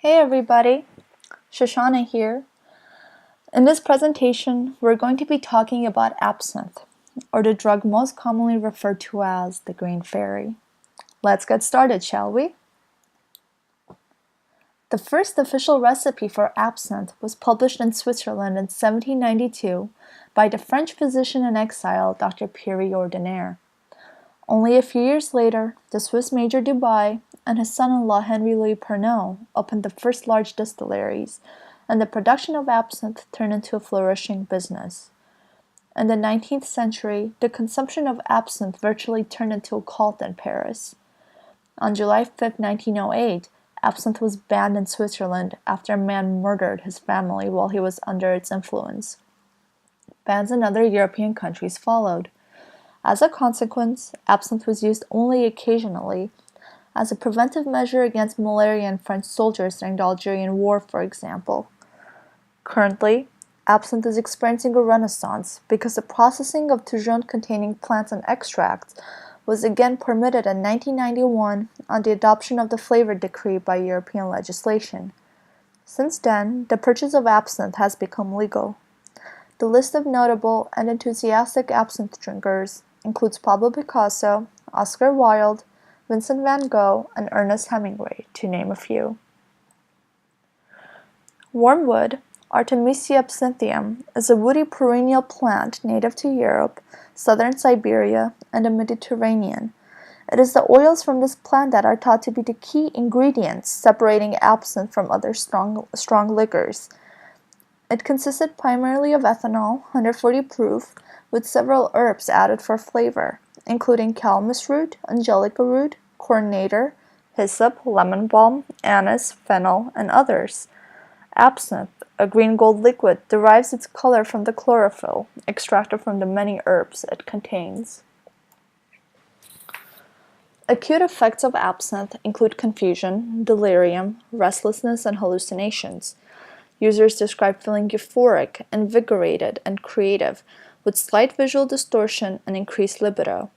Hey everybody, Shoshana here. In this presentation, we're going to be talking about absinthe, or the drug most commonly referred to as the green fairy. Let's get started, shall we? The first official recipe for absinthe was published in Switzerland in 1792 by the French physician in exile, Dr. Pierre Ordinaire. Only a few years later, the Swiss Major Dubai and his son-in-law Henry Louis Pernod opened the first large distilleries, and the production of absinthe turned into a flourishing business. In the 19th century, the consumption of absinthe virtually turned into a cult in Paris. On July 5, 1908, absinthe was banned in Switzerland after a man murdered his family while he was under its influence. Bans in other European countries followed. As a consequence, absinthe was used only occasionally, as a preventive measure against malaria in French soldiers during the Algerian War, for example. Currently, absinthe is experiencing a renaissance because the processing of Toujon-containing plants and extracts was again permitted in 1991 on the adoption of the flavor decree by European legislation. Since then, the purchase of absinthe has become legal. The list of notable and enthusiastic absinthe drinkers includes Pablo Picasso, Oscar Wilde, Vincent van Gogh, and Ernest Hemingway, to name a few. Wormwood, Artemisia absinthium, is a woody perennial plant native to Europe, southern Siberia, and the Mediterranean. It is the oils from this plant that are thought to be the key ingredients separating absinthe from other strong liquors. It consisted primarily of ethanol, 140 proof, with several herbs added for flavor, including calamus root, angelica root, coronator, hyssop, lemon balm, anise, fennel, and others. Absinthe, a green-gold liquid, derives its color from the chlorophyll, extracted from the many herbs it contains. Acute effects of absinthe include confusion, delirium, restlessness, and hallucinations. Users describe feeling euphoric, invigorated, and creative, with slight visual distortion and increased libido.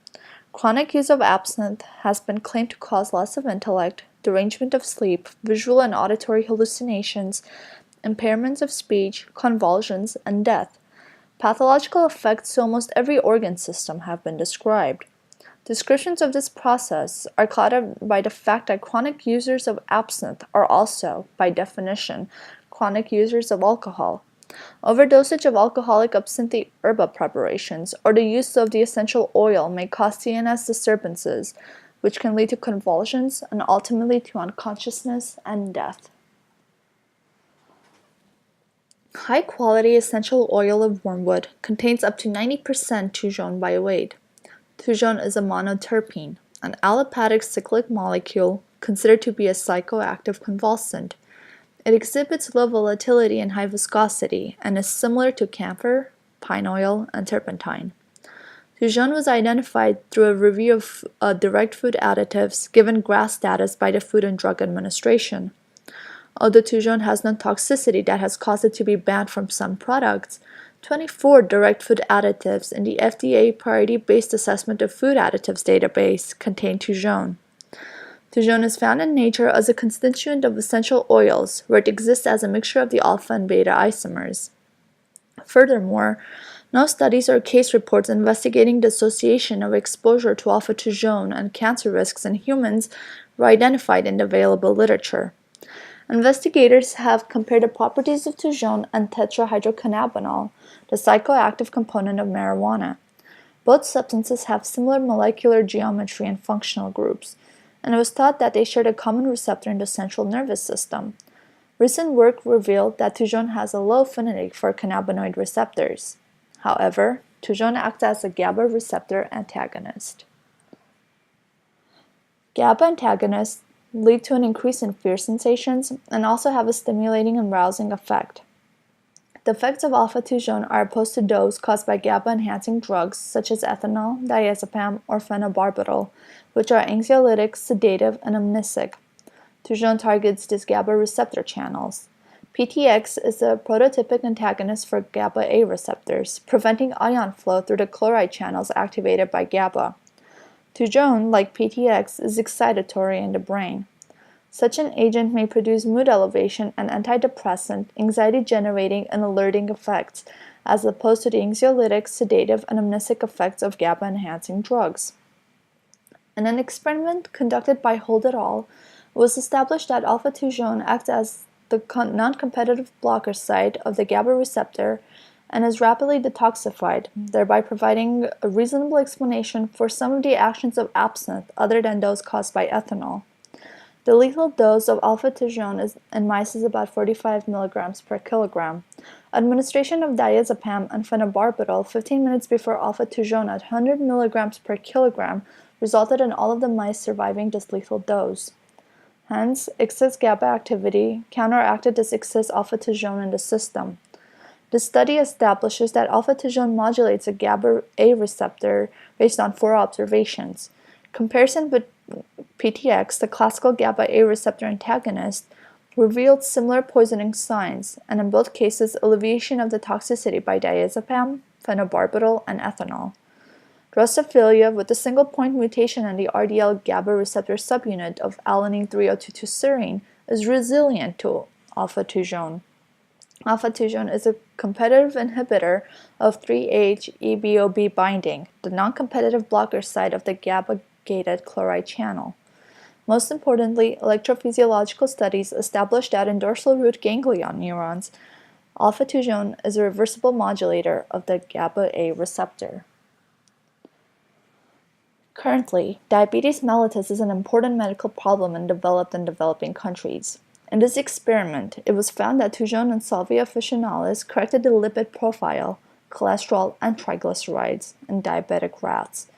Chronic use of absinthe has been claimed to cause loss of intellect, derangement of sleep, visual and auditory hallucinations, impairments of speech, convulsions, and death. Pathological effects to almost every organ system have been described. Descriptions of this process are clouded by the fact that chronic users of absinthe are also, by definition, chronic users of alcohol. Overdosage of alcoholic absinthe herba preparations or the use of the essential oil may cause CNS disturbances, which can lead to convulsions and ultimately to unconsciousness and death. High-quality essential oil of wormwood contains up to 90% Toujon by weight. Toujon is a monoterpene, an allopathic cyclic molecule considered to be a psychoactive convulsant. It exhibits low volatility and high viscosity and is similar to camphor, pine oil, and turpentine. Toujon was identified through a review of direct food additives given GRAS status by the Food and Drug Administration. Although Toujon has no toxicity that has caused it to be banned from some products, 24 direct food additives in the FDA Priority-Based Assessment of Food Additives database contain Toujon. Toujon is found in nature as a constituent of essential oils, where it exists as a mixture of the alpha and beta isomers. Furthermore, no studies or case reports investigating the association of exposure to alpha-Toujon and cancer risks in humans were identified in the available literature. Investigators have compared the properties of Toujon and tetrahydrocannabinol, the psychoactive component of marijuana. Both substances have similar molecular geometry and functional groups, and it was thought that they shared a common receptor in the central nervous system. Recent work revealed that Toujon has a low affinity for cannabinoid receptors. However, Toujon acts as a GABA receptor antagonist. GABA antagonists lead to an increase in fear sensations and also have a stimulating and rousing effect. The effects of alpha-Toujon are opposed to those caused by GABA-enhancing drugs such as ethanol, diazepam, or phenobarbital, which are anxiolytic, sedative, and amnesic. Toujon targets these GABA receptor channels. PTX is a prototypic antagonist for GABA-A receptors, preventing ion flow through the chloride channels activated by GABA. Toujon, like PTX, is excitatory in the brain. Such an agent may produce mood elevation and antidepressant, anxiety-generating, and alerting effects, as opposed to the anxiolytic, sedative, and amnestic effects of GABA-enhancing drugs. In an experiment conducted by Hold et al., it was established that alpha-2-zone acts as the non-competitive blocker site of the GABA receptor and is rapidly detoxified, thereby providing a reasonable explanation for some of the actions of absinthe other than those caused by ethanol. The lethal dose of alpha-2-zone in mice is about 45 mg per kilogram. Administration of diazepam and phenobarbital 15 minutes before alpha-2-zone at 100 mg per kilogram resulted in all of the mice surviving this lethal dose. Hence, excess GABA activity counteracted this excess alpha-2-zone in the system. The study establishes that alpha-2-zone modulates a GABA-A receptor based on 4 observations. Comparison with PTX, the classical GABA-A receptor antagonist, revealed similar poisoning signs, and in both cases, alleviation of the toxicity by diazepam, phenobarbital, and ethanol. Drosophila with a single point mutation in the RDL GABA receptor subunit of alanine 3022 serine is resilient to alpha-2-zone. Alpha-2-zone is a competitive inhibitor of 3-HEBOB binding, the non-competitive blocker site of the GABA-gated chloride channel. Most importantly, electrophysiological studies established that in dorsal root ganglion neurons, alpha-2-zone is a reversible modulator of the GABA-A receptor. Currently, diabetes mellitus is an important medical problem in developed and developing countries. In this experiment, it was found that 2-zone and salvia officinalis corrected the lipid profile, cholesterol, and triglycerides in diabetic rats.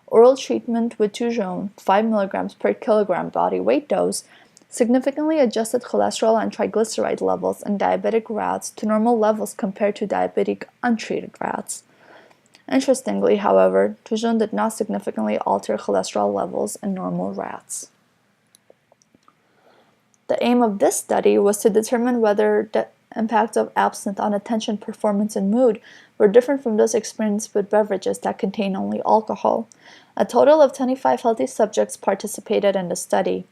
Oral treatment with 2-zone, 5 mg per kilogram body weight dose, significantly adjusted cholesterol and triglyceride levels in diabetic rats to normal levels compared to diabetic untreated rats. Interestingly, however, 2-zone did not significantly alter cholesterol levels in normal rats. The aim of this study was to determine whether the impacts of absinthe on attention, performance, and mood were different from those experienced with beverages that contain only alcohol. A total of 25 healthy subjects participated in the study.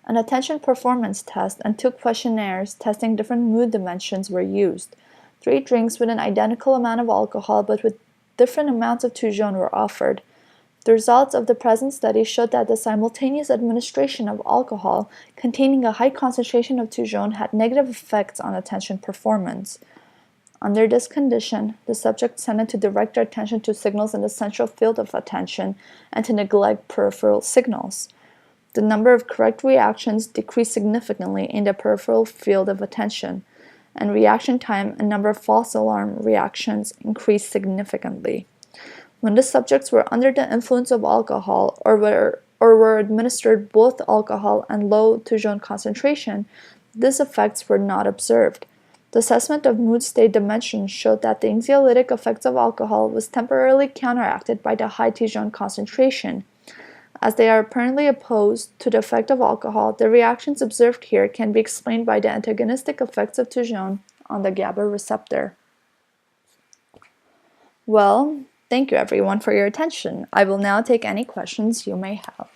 An attention performance test and 2 questionnaires testing different mood dimensions were used. 3 drinks with an identical amount of alcohol but with different amounts of 2-zone were offered. The results of the present study showed that the simultaneous administration of alcohol containing a high concentration of 2-zone had negative effects on attention performance. Under this condition, the subjects tended to direct their attention to signals in the central field of attention and to neglect peripheral signals. The number of correct reactions decreased significantly in the peripheral field of attention, and reaction time and number of false alarm reactions increased significantly. When the subjects were under the influence of alcohol or were administered both alcohol and low 2-zone concentration, these effects were not observed. The assessment of mood state dimensions showed that the anxiolytic effects of alcohol was temporarily counteracted by the high 2-zone concentration. As they are apparently opposed to the effect of alcohol, the reactions observed here can be explained by the antagonistic effects of 2-zone on the GABA receptor. Well, thank you everyone for your attention. I will now take any questions you may have.